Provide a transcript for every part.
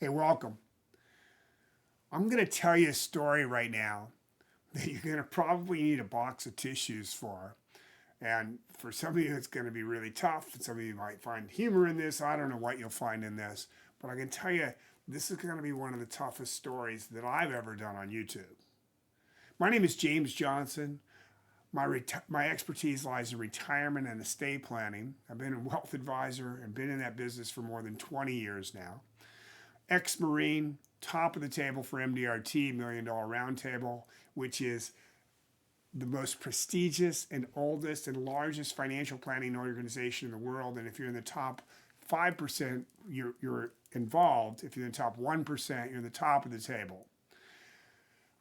Hey, welcome. I'm going to tell you a story right now that you're going to probably need a box of tissues for. And for some of you, it's going to be really tough. Some of you might find humor in this. I don't know what you'll find in this. But I can tell you, this is going to be one of the toughest stories that I've ever done on YouTube. My name is James Johnson. My expertise lies in retirement and estate planning. I've been a wealth advisor and been in that business for more than 20 years now. Ex-Marine, top of the table for MDRT, Million Dollar Roundtable, which is the most prestigious and oldest and largest financial planning organization in the world. And if you're in the top 5%, you're involved. If you're in the top 1%, you're in the top of the table.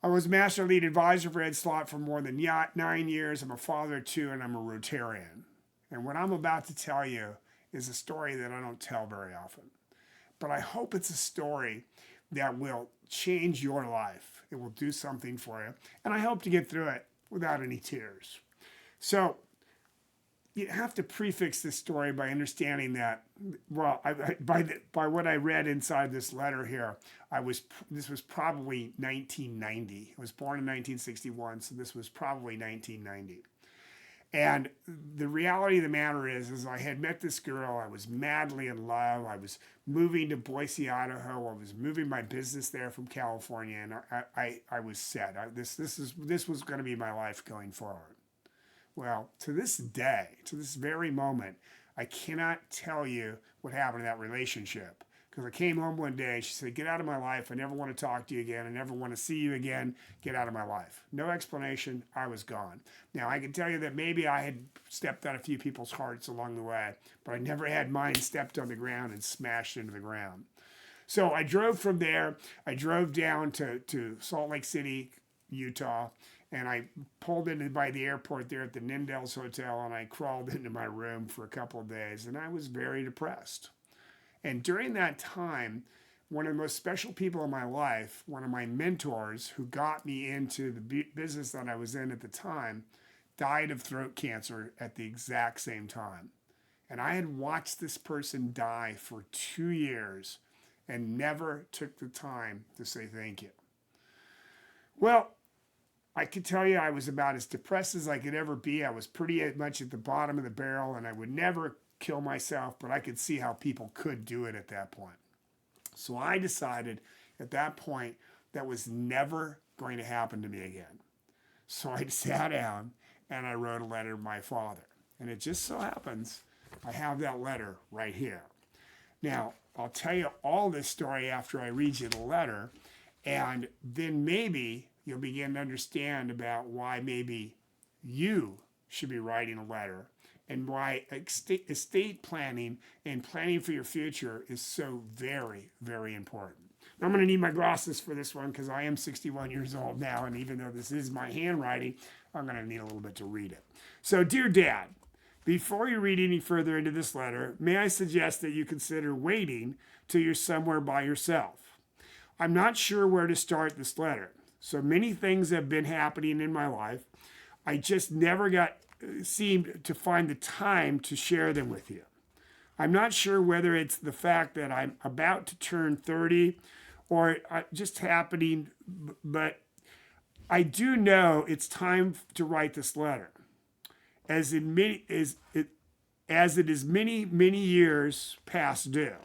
I was master lead advisor for Ed Slott for more than 9 years. I'm a father of two, and I'm a Rotarian. And what I'm about to tell you is a story that I don't tell very often. But I hope it's a story that will change your life. It will do something for you. And I hope to get through it without any tears. So you have to prefix this story by understanding that, well, by what I read inside this letter here, this was probably 1990. I was born in 1961, so this was probably 1990. And the reality of the matter is I had met this girl. I was madly in love. I was moving to Boise, Idaho. I was moving my business there from California, and I was set. This was going to be my life going forward. Well, to this day, to this very moment, I cannot tell you what happened in that relationship. Because I came home one day, she said, "Get out of my life. I never want to talk to you again. I never want to see you again. Get out of my life." No explanation. I was gone. Now, I can tell you that maybe I had stepped on a few people's hearts along the way, but I never had mine stepped on the ground and smashed into the ground. So I drove from there. I drove down to Salt Lake City, Utah, and I pulled in by the airport there at the Nindel's Hotel, and I crawled into my room for a couple of days, and I was very depressed. And during that time, one of the most special people in my life, one of my mentors who got me into the business that I was in at the time, died of throat cancer at the exact same time. And I had watched this person die for 2 years and never took the time to say thank you. Well, I could tell you I was about as depressed as I could ever be. I was pretty much at the bottom of the barrel, and I would never kill myself, but I could see how people could do it at that point. So I decided at that point that was never going to happen to me again. So I sat down and I wrote a letter to my father. And it just so happens I have that letter right here. Now, I'll tell you all this story after I read you the letter, and then maybe you'll begin to understand about why maybe you should be writing a letter and why estate planning and planning for your future is so very, very important. Now, I'm going to need my glasses for this one because I am 61 years old now, and even though this is my handwriting, I'm going to need a little bit to read it. So, dear Dad, before you read any further into this letter, may I suggest that you consider waiting till you're somewhere by yourself. I'm not sure where to start this letter. So many things have been happening in my life. I just never seemed to find the time to share them with you. I'm not sure whether it's the fact that I'm about to turn 30 or just happening, but I do know it's time to write this letter. As it is many years past due.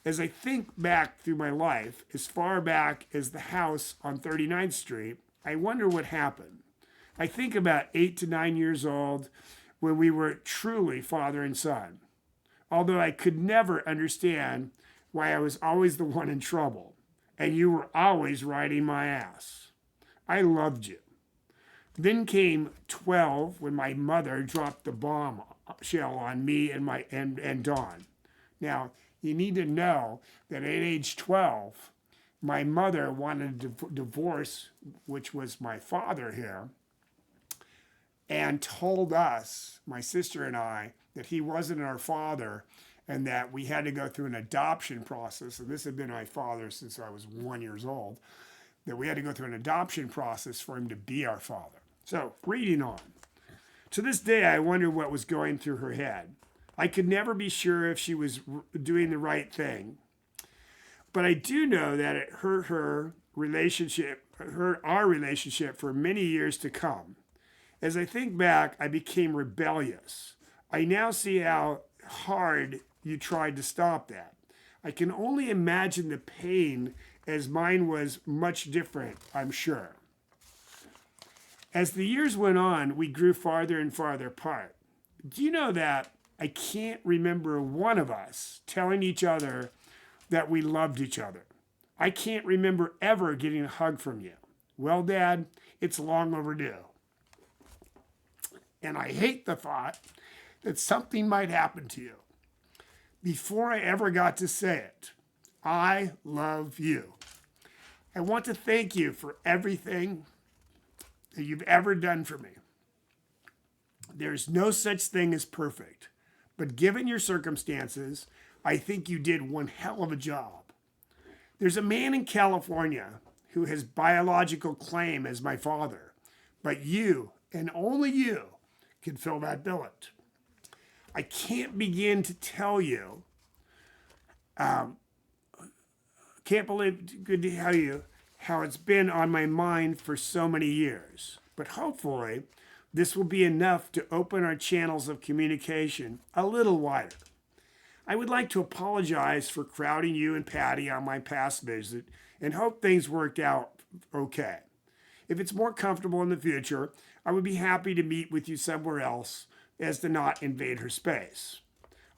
As I think back through my life, as far back as the house on 39th Street, I wonder what happened. I think about 8 to 9 years old when we were truly father and son. Although I could never understand why I was always the one in trouble, and you were always riding my ass. I loved you. Then came 12 when my mother dropped the bomb shell on me and Dawn. Now, you need to know that at age 12, my mother wanted a divorce, which was my father here, and told us, my sister and I, that he wasn't our father and that we had to go through an adoption process. And this had been my father since I was 1 year old, that we had to go through an adoption process for him to be our father. So, reading on. To this day, I wonder what was going through her head. I could never be sure if she was doing the right thing. But I do know that it hurt our relationship for many years to come. As I think back, I became rebellious. I now see how hard you tried to stop that. I can only imagine the pain, as mine was much different, I'm sure. As the years went on, we grew farther and farther apart. Do you know that I can't remember one of us telling each other that we loved each other? I can't remember ever getting a hug from you. Well, Dad, it's long overdue. And I hate the thought that something might happen to you before I ever got to say it. I love you. I want to thank you for everything that you've ever done for me. There's no such thing as perfect, but given your circumstances, I think you did one hell of a job. There's a man in California who has biological claim as my father, but you, and only you, can fill that billet. I can't begin to tell you, good to tell you how it's been on my mind for so many years. But hopefully, this will be enough to open our channels of communication a little wider. I would like to apologize for crowding you and Patty on my past visit and hope things worked out okay. If it's more comfortable in the future, I would be happy to meet with you somewhere else as to not invade her space.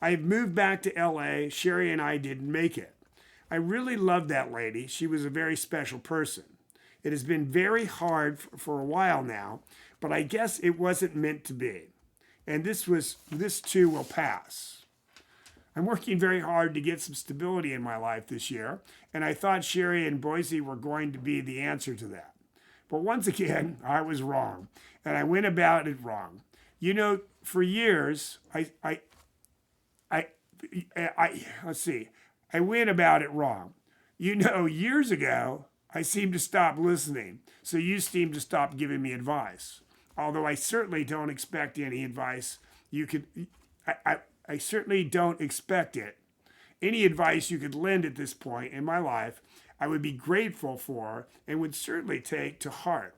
I have moved back to LA. Sherry and I didn't make it. I really loved that lady. She was a very special person. It has been very hard for a while now, but I guess it wasn't meant to be. And this too will pass. I'm working very hard to get some stability in my life this year, and I thought Sherry and Boise were going to be the answer to that. But once again, I was wrong, and I went about it wrong. You know, for years, I went about it wrong. You know, years ago, I seemed to stop listening, so you seemed to stop giving me advice. Although I certainly don't expect any advice you could, I certainly don't expect it. Any advice you could lend at this point in my life, I would be grateful for and would certainly take to heart.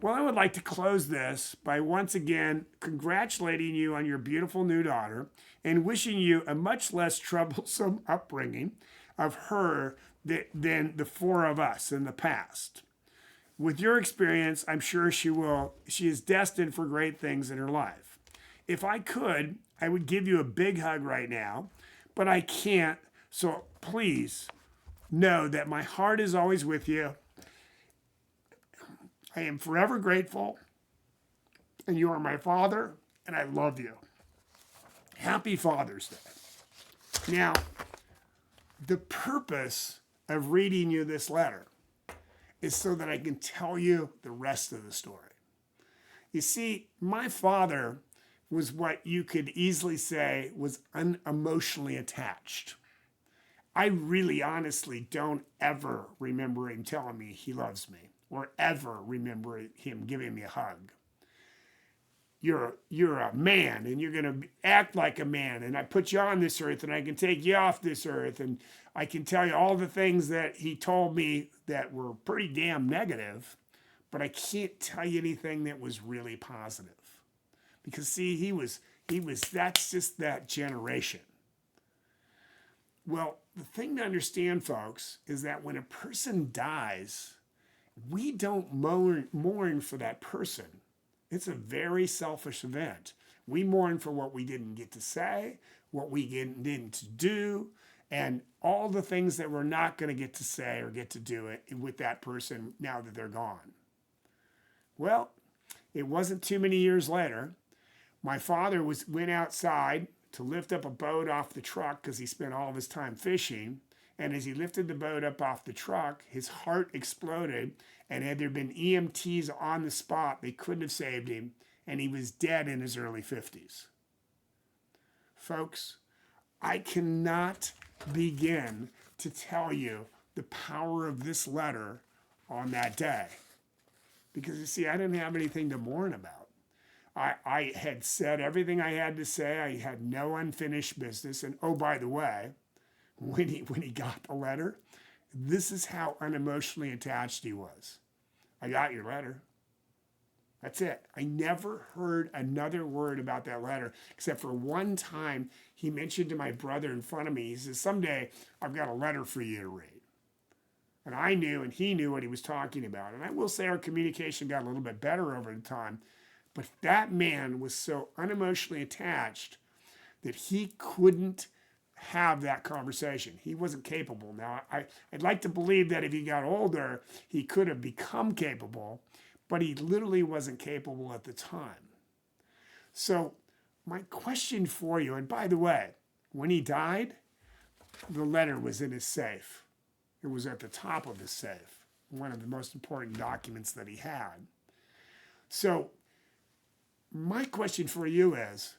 Well, I would like to close this by once again congratulating you on your beautiful new daughter and wishing you a much less troublesome upbringing of her than the four of us in the past. With your experience, I'm sure she is destined for great things in her life. If I could, I would give you a big hug right now, but I can't, so please know that my heart is always with you. I am forever grateful, and you are my father, and I love you. Happy Father's Day. Now, the purpose of reading you this letter is so that I can tell you the rest of the story. You see, my father was what you could easily say was unemotionally attached. I really honestly don't ever remember him telling me he loves me or ever remember him giving me a hug. You're a man and you're going to act like a man, and I put you on this earth and I can take you off this earth, and I can tell you all the things that he told me that were pretty damn negative, but I can't tell you anything that was really positive. Because see, that's just that generation. Well, the thing to understand, folks, is that when a person dies, we don't mourn for that person. It's a very selfish event. We mourn for what we didn't get to say, what we didn't do, and all the things that we're not going to get to say or get to do it with that person now that they're gone. Well, it wasn't too many years later. My father went outside to lift up a boat off the truck because he spent all of his time fishing. And as he lifted the boat up off the truck, his heart exploded. And had there been EMTs on the spot, they couldn't have saved him. And he was dead in his early 50s. Folks, I cannot begin to tell you the power of this letter on that day. Because you see, I didn't have anything to mourn about. I had said everything I had to say. I had no unfinished business. And oh, by the way, when he got the letter. This is how unemotionally attached he was. I got your letter. That's it. I never heard another word about that letter, except for one time he mentioned to my brother in front of me, he says, someday I've got a letter for you to read. And I knew and he knew what he was talking about. And I will say our communication got a little bit better over the time. But that man was so unemotionally attached that he couldn't have that conversation. He wasn't capable. Now, I'd like to believe that if he got older, he could have become capable, but he literally wasn't capable at the time. So my question for you, and by the way, when he died, the letter was in his safe. It was at the top of his safe, one of the most important documents that he had. So my question for you is,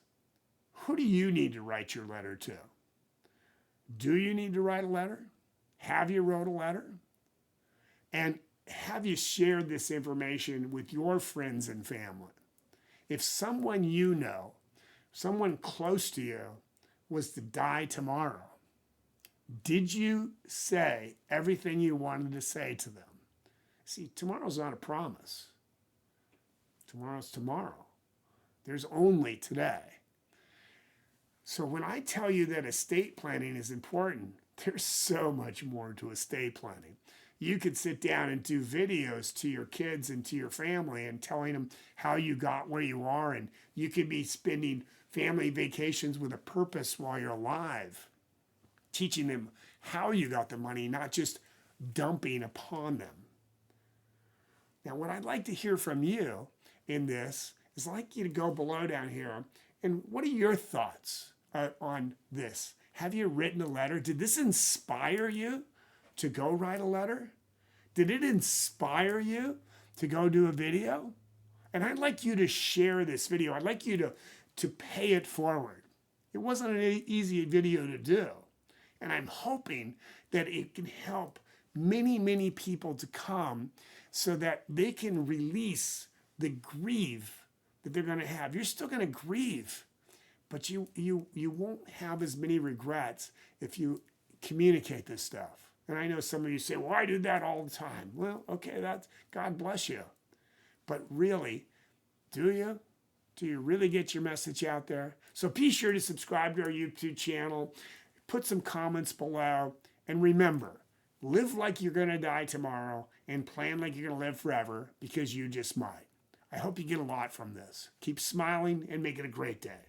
who do you need to write your letter to? Do you need to write a letter? Have you wrote a letter? And have you shared this information with your friends and family? If someone you know, someone close to you, was to die tomorrow, did you say everything you wanted to say to them? See, tomorrow's not a promise. Tomorrow's tomorrow. There's only today. So when I tell you that estate planning is important, there's so much more to estate planning. You could sit down and do videos to your kids and to your family and telling them how you got where you are, and you could be spending family vacations with a purpose while you're alive, teaching them how you got the money, not just dumping upon them. Now, what I'd like to hear from you in this is I'd like you to go below down here, and what are your thoughts on this? Have you written a letter? Did this inspire you to go write a letter? Did it inspire you to go do a video? And I'd like you to share this video. I'd like you to pay it forward. It wasn't an easy video to do. And I'm hoping that it can help many, many people to come so that they can release the grief that they're going to have. You're still going to grieve, but you won't have as many regrets if you communicate this stuff. And I know some of you say, well, I do that all the time. Well, okay, that's God bless you. But really, do you? Do you really get your message out there? So be sure to subscribe to our YouTube channel, put some comments below, and remember, live like you're going to die tomorrow and plan like you're going to live forever, because you just might. I hope you get a lot from this. Keep smiling and make it a great day.